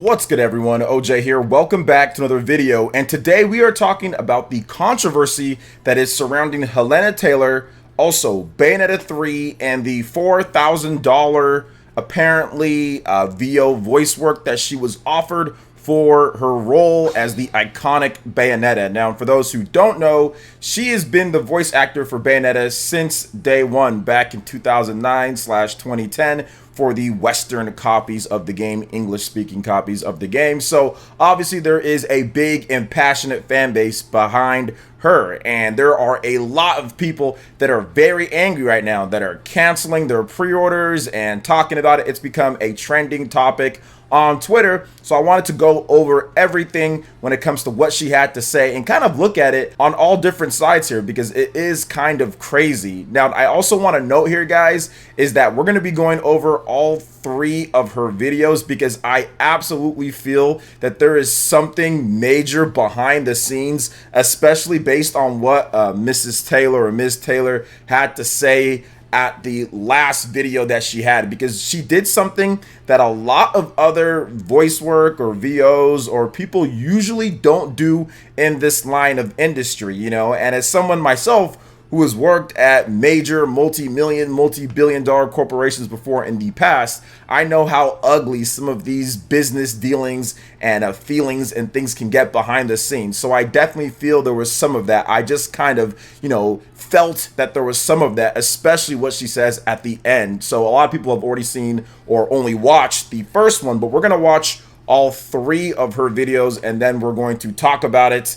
What's good, everyone? OJ here. Welcome back to another video, and today we are talking about the controversy that is surrounding Hellena Taylor, also Bayonetta 3, and the $4,000 apparently VO voice work that she was offered for her role as the iconic Bayonetta. Now, for those who don't know, she has been the voice actor for Bayonetta since day one, back in 2009/2010, for the Western copies of the game, English-speaking copies of the game. So obviously there is a big and passionate fan base behind her, and there are a lot of people that are very angry right now that are canceling their pre-orders and talking about it. It's become a trending topic on Twitter. So I wanted to go over everything when it comes to what she had to say and kind of look at it on all different sides here, because it is kind of crazy. Now, I also want to note here, guys, is that we're going to be going over all three of her videos because I absolutely feel that there is something major behind the scenes, especially based on what Mrs. Taylor or Ms. Taylor had to say at the last video that she had, because she did something that a lot of other voice work or VOs or people usually don't do in this line of industry, you know. And as someone myself who has worked at major multi-million, multi-billion-dollar corporations before in the past, I know how ugly some of these business dealings and feelings and things can get behind the scenes. So I definitely feel there was some of that. I just kind of, felt that there was some of that, especially what she says at the end. So a lot of people have already seen or only watched the first one, but we're going to watch all three of her videos, and then we're going to talk about it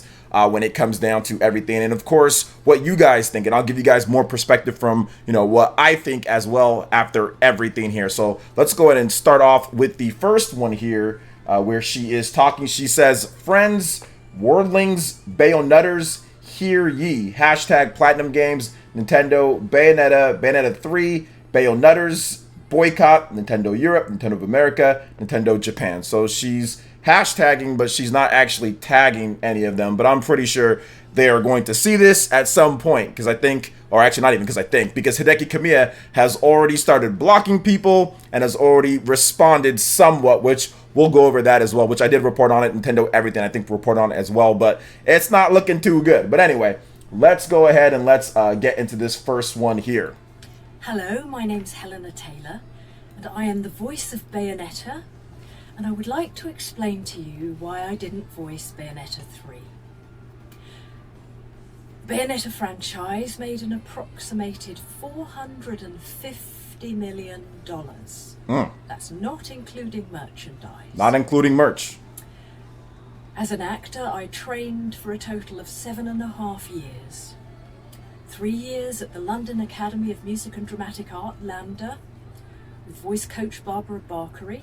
when it comes down to everything, and of course what you guys think, and I'll give you guys more perspective from what I think as well after everything here. So let's go ahead and start off with the first one here, where she is talking. She says, "Friends, worldlings, Bayonetters, hear ye. Hashtag Platinum Games, Nintendo, Bayonetta 3, Bayonetters, boycott, Nintendo Europe, Nintendo of America, Nintendo Japan." So she's hashtagging, but she's not actually tagging any of them. But I'm pretty sure they are going to see this at some point, because I think, or actually not even because I think, because Hideki Kamiya has already started blocking people and has already responded somewhat, which we'll go over that as well, which I did report on it. Nintendo Everything, I think, report on it as well, but it's not looking too good. But anyway, let's go ahead and let's get into this first one here. Hello, my name's Hellena Taylor, and I am the voice of Bayonetta, and I would like to explain to you why I didn't voice Bayonetta 3. The Bayonetta franchise made an approximated $450 million. That's not including merchandise. Not including merch. As an actor, I trained for a total of 7.5 years. 3 years at the London Academy of Music and Dramatic Art, LAMDA, with voice coach Barbara Barkery,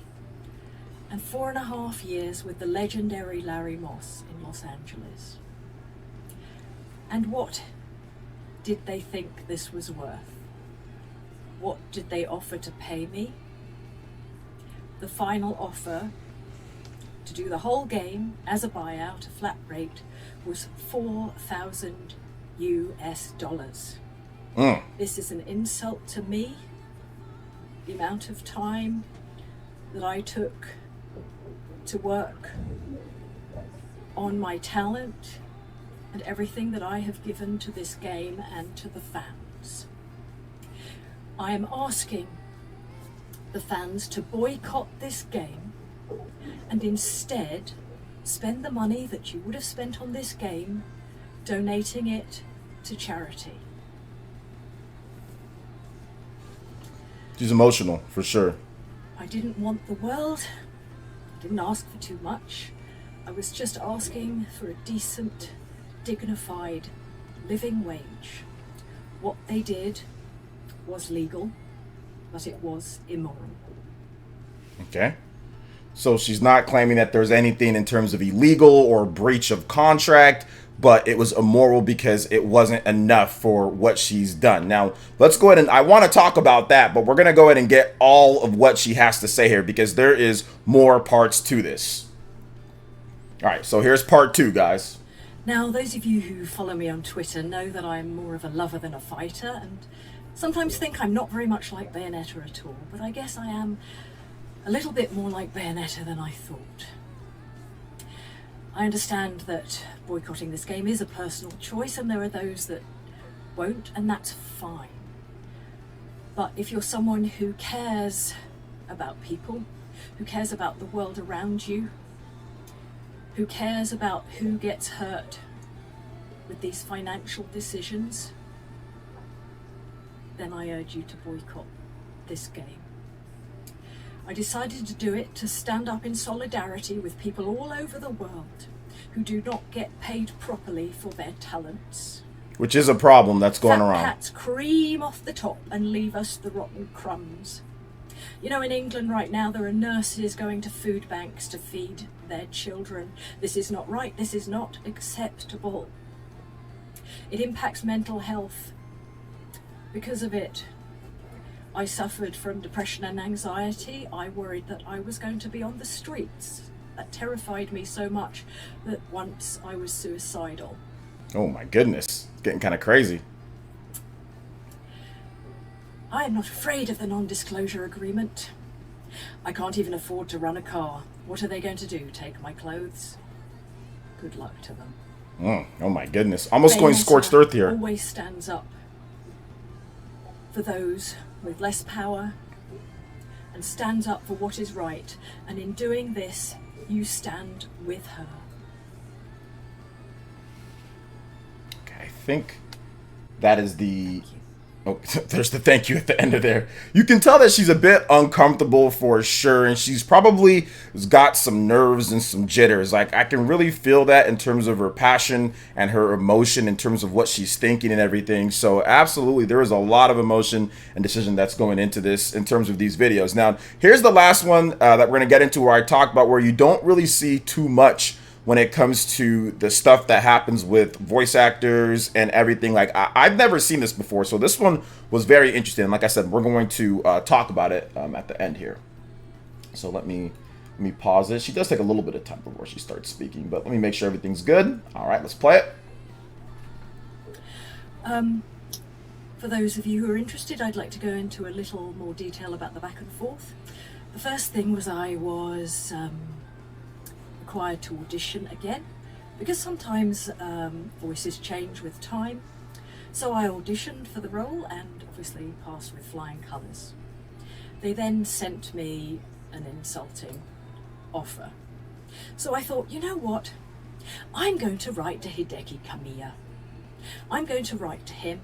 and 4.5 years with the legendary Larry Moss in Los Angeles. And what did they think this was worth? What did they offer to pay me? The final offer to do the whole game as a buyout, a flat rate, was $4,000 US. This is an insult to me. The amount of time that I took to work on my talent and everything that I have given to this game and to the fans. I am asking the fans to boycott this game and instead spend the money that you would have spent on this game donating it to charity. She's emotional, for sure. I didn't want the world. I didn't ask for too much. I was just asking for a decent, dignified living wage. What they did was legal, but it was immoral. Okay. So she's not claiming that there's anything in terms of illegal or breach of contract, but it was immoral because it wasn't enough for what she's done. Now, let's go ahead and I want to talk about that, but we're going to go ahead and get all of what she has to say here because there is more parts to this. All right, so here's part 2, guys. Now, those of you who follow me on Twitter know that I'm more of a lover than a fighter, and sometimes think I'm not very much like Bayonetta at all, but I guess I am a little bit more like Bayonetta than I thought. I understand that boycotting this game is a personal choice, and there are those that won't, and that's fine. But if you're someone who cares about people, who cares about the world around you, who cares about who gets hurt with these financial decisions, then I urge you to boycott this game. I decided to do it to stand up in solidarity with people all over the world who do not get paid properly for their talents. Which is a problem that's going Fat around. cats cream off the top and leave us the rotten crumbs. You know, in England right now, there are nurses going to food banks to feed their children. This is not right. This is not acceptable. It impacts mental health. Because of it, I suffered from depression and anxiety. I worried that I was going to be on the streets. That terrified me so much that once I was suicidal. Oh my goodness. It's getting kind of crazy. I am not afraid of the non-disclosure agreement. I can't even afford to run a car. What are they going to do? Take my clothes? Good luck to them. Oh my goodness. Almost going scorched earth here. Always stands up for those with less power and stands up for what is right. And in doing this, you stand with her. Okay, I think that is the... Oh, there's the thank you at the end of there. You can tell that she's a bit uncomfortable for sure, and she's probably got some nerves and some jitters. Like, I can really feel that in terms of her passion and her emotion in terms of what she's thinking and everything. So absolutely, there is a lot of emotion and decision that's going into this in terms of these videos. Now, here's the last one that we're going to get into, where I talk about where you don't really see too much when it comes to the stuff that happens with voice actors and everything. Like, I've never seen this before, so this one was very interesting. Like I said, we're going to talk about it at the end here. So let me pause it. She does take a little bit of time before she starts speaking, but let me make sure everything's good. All right, let's play it. For those of you who are interested, I'd like to go into a little more detail about the back and forth. The first thing was I was required to audition again, because sometimes voices change with time. So I auditioned for the role and obviously passed with flying colours. They then sent me an insulting offer. So I thought, you know what? I'm going to write to Hideki Kamiya. I'm going to write to him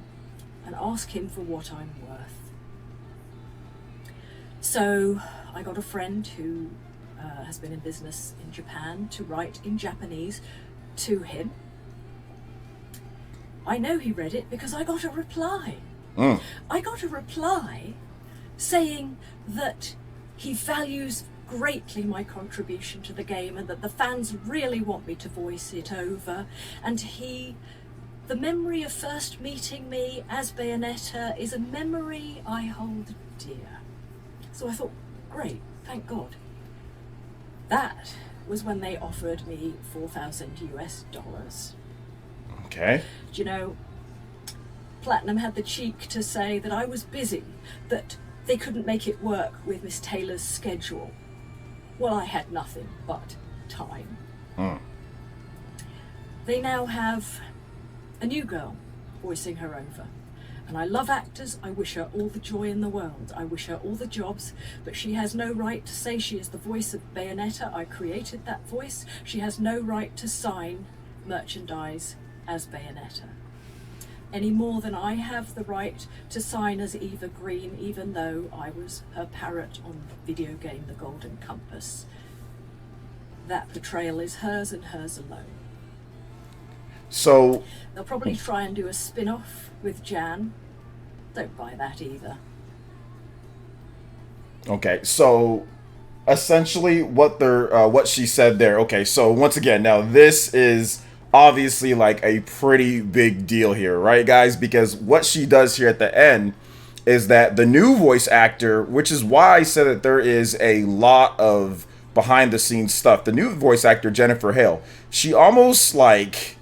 and ask him for what I'm worth. So I got a friend who has been in business in Japan to write in Japanese to him. I know he read it because I got a reply. I got a reply saying that he values greatly my contribution to the game and that the fans really want me to voice it over, and the memory of first meeting me as Bayonetta is a memory I hold dear. So I thought, great, thank God. That was when they offered me $4,000 US. Okay. Do you know, Platinum had the cheek to say that I was busy, that they couldn't make it work with Miss Taylor's schedule. Well, I had nothing but time. They now have a new girl voicing her over. And I love actors. I wish her all the joy in the world. I wish her all the jobs, but she has no right to say she is the voice of Bayonetta. I created that voice. She has no right to sign merchandise as Bayonetta, any more than I have the right to sign as Eva Green, even though I was her parrot on the video game The Golden Compass. That portrayal is hers and hers alone. So they'll probably try and do a spin-off with Jan. Don't buy that either. Okay, so essentially what she said there. Okay, so once again, now this is obviously like a pretty big deal here, right, guys? Because what she does here at the end is that the new voice actor, which is why I said that there is a lot of behind the scenes stuff. The new voice actor, Jennifer Hale, she almost like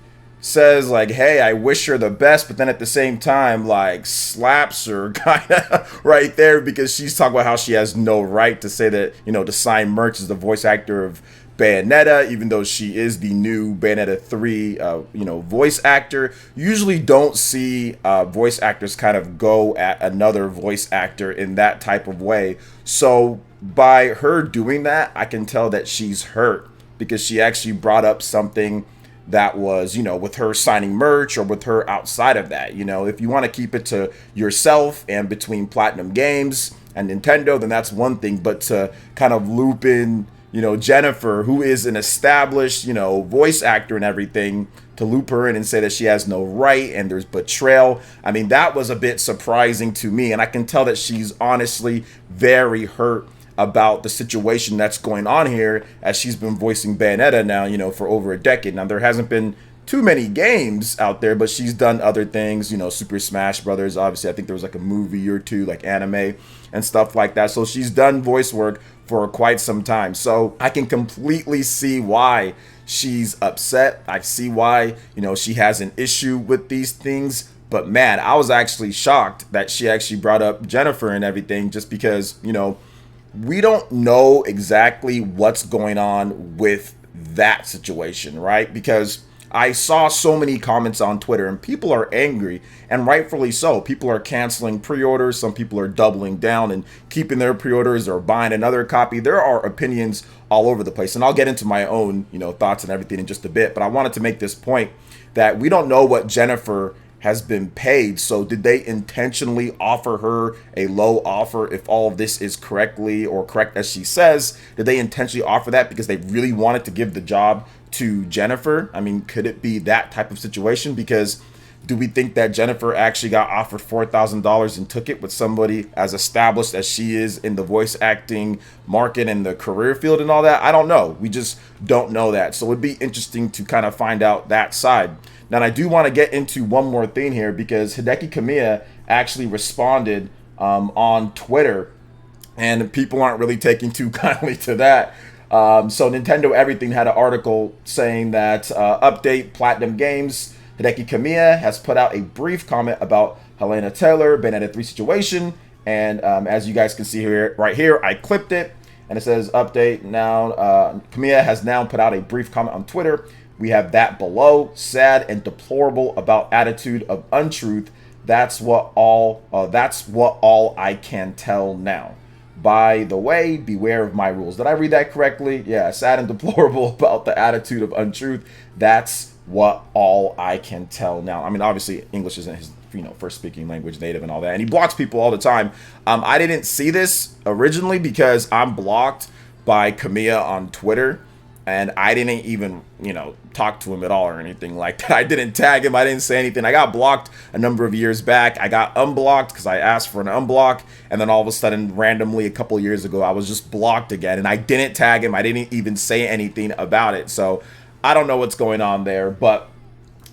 says like, hey, I wish her the best, but then at the same time like slaps her kind of right there, because she's talking about how she has no right to say that, you know, to sign merch as the voice actor of Bayonetta, even though she is the new Bayonetta 3, you know, voice actor. Usually don't see voice actors kind of go at another voice actor in that type of way. So by her doing that, I can tell that she's hurt, because she actually brought up something that was, you know, with her signing merch or with her outside of that. You know, if you want to keep it to yourself and between Platinum Games and Nintendo, then that's one thing. But to kind of loop in, you know, Jennifer, who is an established, you know, voice actor and everything, to loop her in and say that she has no right and there's betrayal. I mean, that was a bit surprising to me. And I can tell that she's honestly very hurt about the situation that's going on here, as she's been voicing Bayonetta now, you know, for over a decade. Now, there hasn't been too many games out there, but she's done other things, you know, Super Smash Brothers. Obviously, I think there was like a movie or two, like anime and stuff like that. So she's done voice work for quite some time. So I can completely see why she's upset. I see why, you know, she has an issue with these things. But man, I was actually shocked that she actually brought up Jennifer and everything, just because, you know, we don't know exactly what's going on with that situation, right? Because I saw so many comments on Twitter and people are angry, and rightfully so. People are canceling pre-orders. Some people are doubling down and keeping their pre-orders or buying another copy. There are opinions all over the place, and I'll get into my own, you know, thoughts and everything in just a bit. But I wanted to make this point that we don't know what Jennifer has been paid. So did they intentionally offer her a low offer? If all of this is correctly or correct as she says, did they intentionally offer that because they really wanted to give the job to Jennifer? I mean, could it be that type of situation? Because do we think that Jennifer actually got offered $4,000 and took it, with somebody as established as she is in the voice acting market and the career field and all that? I don't know. We just don't know that. So it'd be interesting to kind of find out that side. Now, I do want to get into one more thing here, because Hideki Kamiya actually responded on Twitter, and people aren't really taking too kindly to that. So Nintendo Everything had an article saying that update Platinum Games, Hideki Kamiya has put out a brief comment about Hellena Taylor, Bayonetta 3 situation. And as you guys can see here, right here, I clipped it, and it says update now. Kamiya has now put out a brief comment on Twitter. We have that below. Sad and deplorable about attitude of untruth. That's what all I can tell now. By the way, beware of my rules. Did I read that correctly? Yeah, sad and deplorable about the attitude of untruth. That's what all I can tell now. I mean, obviously English isn't his, you know, first speaking language, native and all that, and he blocks people all the time. I didn't see this originally because I'm blocked by Kamiya on Twitter, and I didn't even, you know, talk to him at all or anything like that. I didn't tag him. I didn't say anything. I got blocked a number of years back. I got unblocked because I asked for an unblock. And then all of a sudden, randomly, a couple years ago, I was just blocked again. And I didn't tag him. I didn't even say anything about it. So I don't know what's going on there. But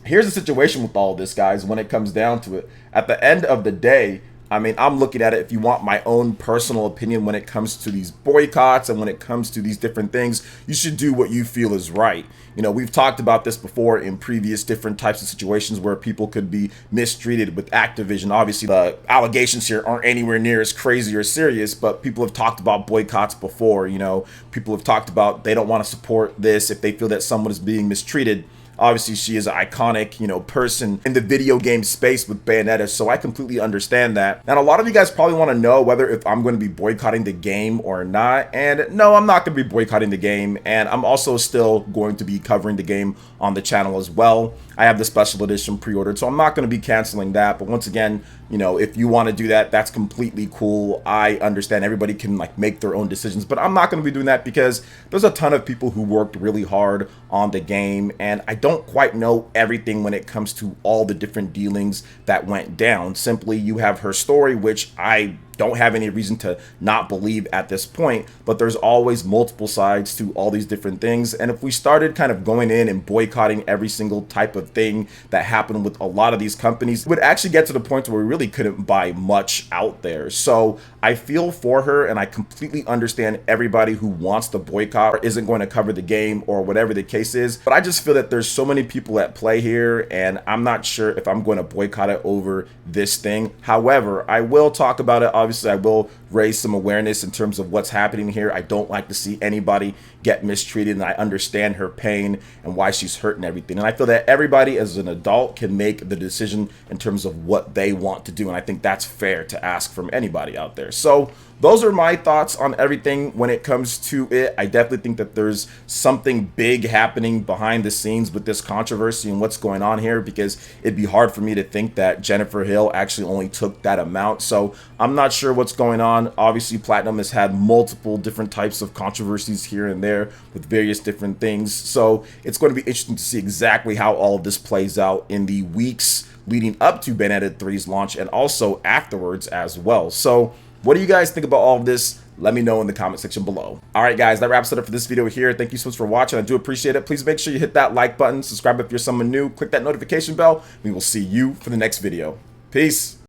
here's the situation with all of this, guys, when it comes down to it. At the end of the day, I mean, I'm looking at it, if you want my own personal opinion when it comes to these boycotts and when it comes to these different things, you should do what you feel is right. You know, we've talked about this before in previous different types of situations where people could be mistreated with Activision. Obviously, the allegations here aren't anywhere near as crazy or serious, but people have talked about boycotts before. You know, people have talked about they don't want to support this if they feel that someone is being mistreated. Obviously, she is an iconic, you know, person in the video game space with Bayonetta, so I completely understand that. And a lot of you guys probably want to know whether if I'm going to be boycotting the game or not. And no, I'm not going to be boycotting the game, and I'm also still going to be covering the game on the channel as well. I have the special edition pre-ordered, so I'm not going to be canceling that. But once again, you know, if you want to do that, that's completely cool. I understand everybody can like make their own decisions, but I'm not going to be doing that because there's a ton of people who worked really hard on the game, and I don't quite know everything when it comes to all the different dealings that went down. Simply, you have her story, which I don't have any reason to not believe at this point, but there's always multiple sides to all these different things. And if we started kind of going in and boycotting every single type of thing that happened with a lot of these companies, it would actually get to the point where we really couldn't buy much out there. So I feel for her, and I completely understand everybody who wants to boycott or isn't going to cover the game or whatever the case is. But I just feel that there's so many people at play here, and I'm not sure if I'm going to boycott it over this thing. However, I will talk about it. Obviously, I will raise some awareness in terms of what's happening here. I don't like to see anybody get mistreated, and I understand her pain and why she's hurt and everything. And I feel that everybody as an adult can make the decision in terms of what they want to do, and I think that's fair to ask from anybody out there. So those are my thoughts on everything when it comes to it. I definitely think that there's something big happening behind the scenes with this controversy and what's going on here, because it'd be hard for me to think that Jennifer Hill actually only took that amount. So I'm not sure what's going on. Obviously, Platinum has had multiple different types of controversies here and there with various different things. So it's going to be interesting to see exactly how all of this plays out in the weeks leading up to Bayonetta 3's launch and also afterwards as well. So what do you guys think about all of this? Let me know in the comment section below. All right, guys, that wraps it up for this video here. Thank you so much for watching. I do appreciate it. Please make sure you hit that like button, subscribe if you're someone new, click that notification bell. We will see you for the next video. Peace.